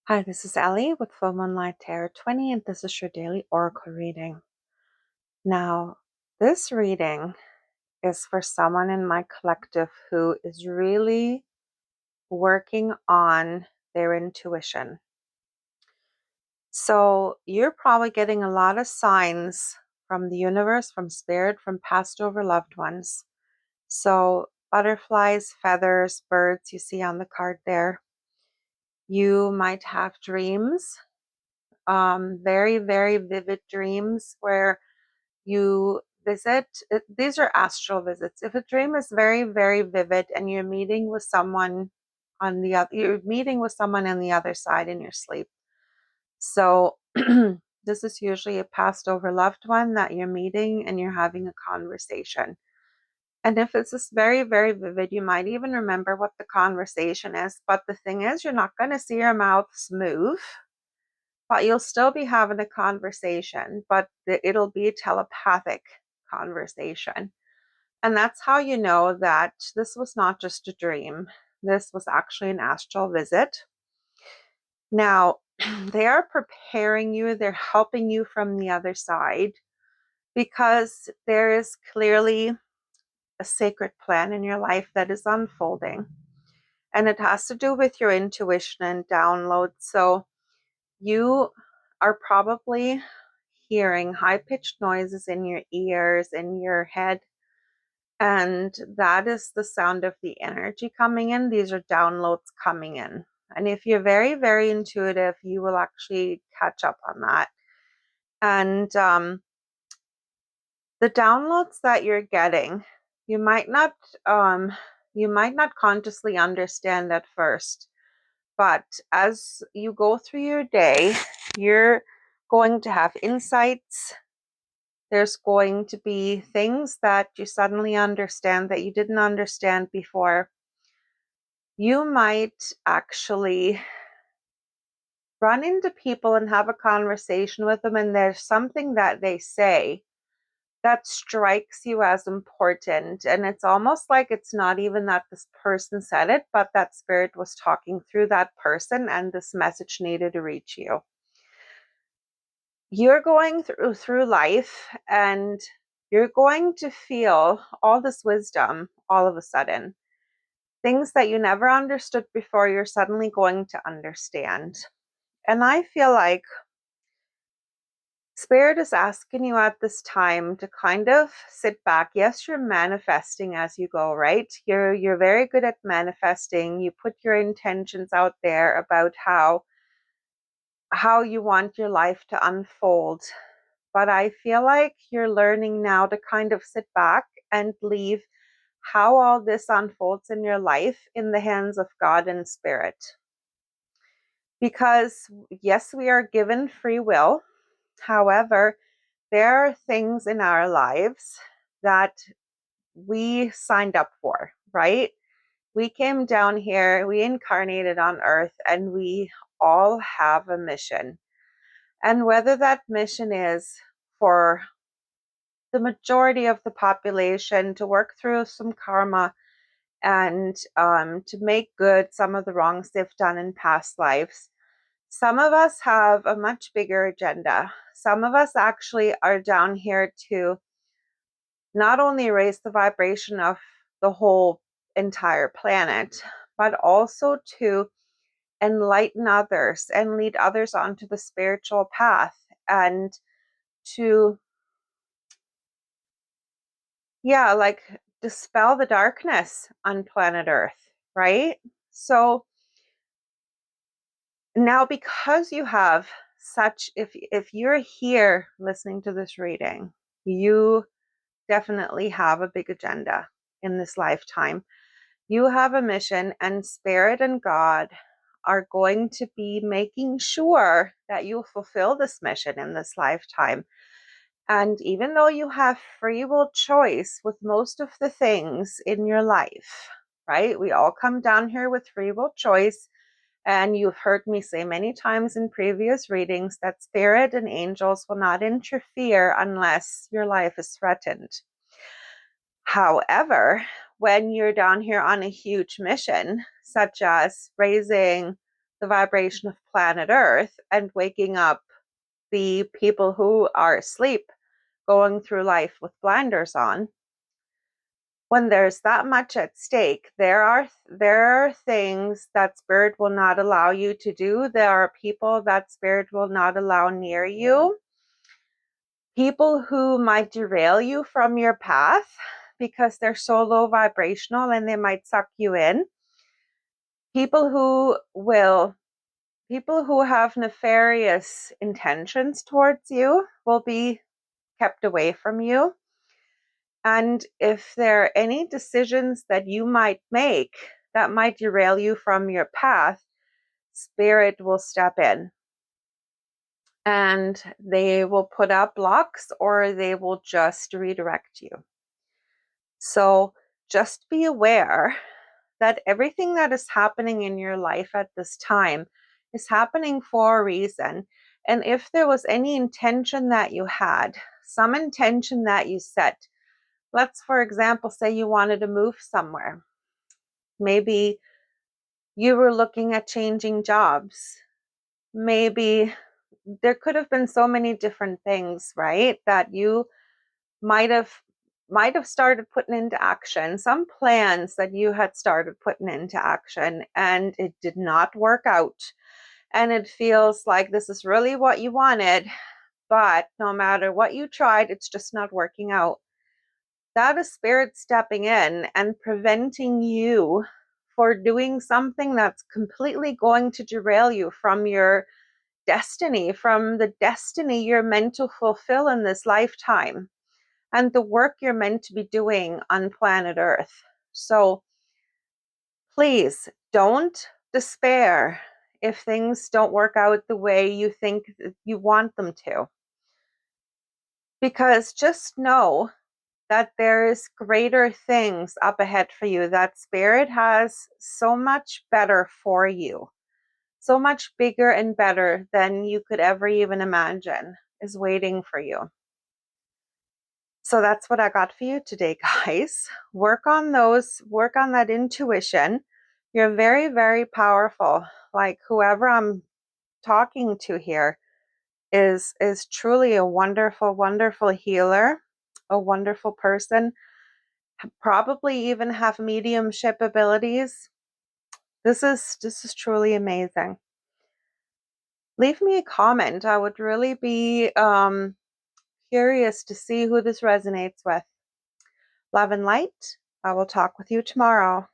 Hi, this is Ellie with Full Moonlight Tarot 20, and this is your daily oracle reading. Now, this reading is for someone in my collective who is really working on their intuition. So, you're probably getting a lot of signs from the universe, from spirit, from past over loved ones. So, butterflies, feathers, birds, you see on the card there. You might have dreams, very, very vivid dreams where you visit. These are astral visits. If a dream is very, very vivid and you're meeting with someone you're meeting with someone on the other side in your sleep. So this is usually a past over loved one that you're meeting and you're having a conversation. And if it's just very, very vivid, you might even remember what the conversation is. But the thing is, you're not going to see your mouths move, but you'll still be having a conversation, but it'll be a telepathic conversation. And that's how you know that this was not just a dream. This was actually an astral visit. Now, they are preparing you, they're helping you from the other side because there is clearly a sacred plan in your life that is unfolding. And it has to do with your intuition and download. So you are probably hearing high-pitched noises in your ears, in your head, and that is the sound of the energy coming in. These are downloads coming in. And if you're very, very intuitive, you will actually catch up on that. And the downloads that you're getting, you might not consciously understand at first, but as you go through your day, you're going to have insights. There's going to be things that you suddenly understand that you didn't understand before. You might actually run into people and have a conversation with them, and there's something that they say that strikes you as important. And it's almost like it's not even that this person said it, but that spirit was talking through that person, and this message needed to reach you. You're going through life and you're going to feel all this wisdom all of a sudden. Things that you never understood before, you're suddenly going to understand. And I feel like Spirit is asking you at this time to kind of sit back. Yes, you're manifesting as you go, right? You're very good at manifesting. You put your intentions out there about how you want your life to unfold. But I feel like you're learning now to kind of sit back and leave how all this unfolds in your life in the hands of God and Spirit. Because yes, we are given free will. However, there are things in our lives that we signed up for, right? We came down here, we incarnated on earth, and we all have a mission. And whether that mission is for the majority of the population to work through some karma and to make good some of the wrongs they've done in past lives. Some of us have a much bigger agenda. Some of us actually are down here to not only raise the vibration of the whole entire planet, but also to enlighten others and lead others onto the spiritual path and to like dispel the darkness on planet Earth, right? So now, because you have such, if you're here listening to this reading, you definitely have a big agenda in this lifetime. You have a mission, and Spirit and God are going to be making sure that you fulfill this mission in this lifetime. And even though you have free will choice with most of the things in your life, right? We all come down here with free will choice. And you've heard me say many times in previous readings that Spirit and angels will not interfere unless your life is threatened. However, when you're down here on a huge mission, such as raising the vibration of planet Earth and waking up the people who are asleep, going through life with blinders on. When there's that much at stake, there are things that spirit will not allow you to do. There are people that spirit will not allow near you. People who might derail you from your path because they're so low vibrational and they might suck you in. People who have nefarious intentions towards you will be kept away from you. And if there are any decisions that you might make that might derail you from your path, spirit will step in and they will put up blocks or they will just redirect you. So just be aware that everything that is happening in your life at this time is happening for a reason. And if there was any intention that you had, some intention that you set, let's, for example, say you wanted to move somewhere. Maybe you were looking at changing jobs. Maybe there could have been so many different things, right? That you might have started putting into action, some plans that you had started putting into action and it did not work out. And it feels like this is really what you wanted, but no matter what you tried, it's just not working out. That is spirit stepping in and preventing you for doing something that's completely going to derail you from your destiny, from the destiny you're meant to fulfill in this lifetime and the work you're meant to be doing on planet Earth. So please don't despair if things don't work out the way you think you want them to. Because just know that there is greater things up ahead for you, that spirit has so much better for you, so much bigger and better than you could ever even imagine is waiting for you. So that's what I got for you today, guys. Work on that intuition. You're very, very powerful. Like whoever I'm talking to here is truly a wonderful, wonderful healer, a wonderful person, probably even have mediumship abilities. This is truly amazing. Leave me a comment. I would really be curious to see who this resonates with. Love and light. I will talk with you tomorrow.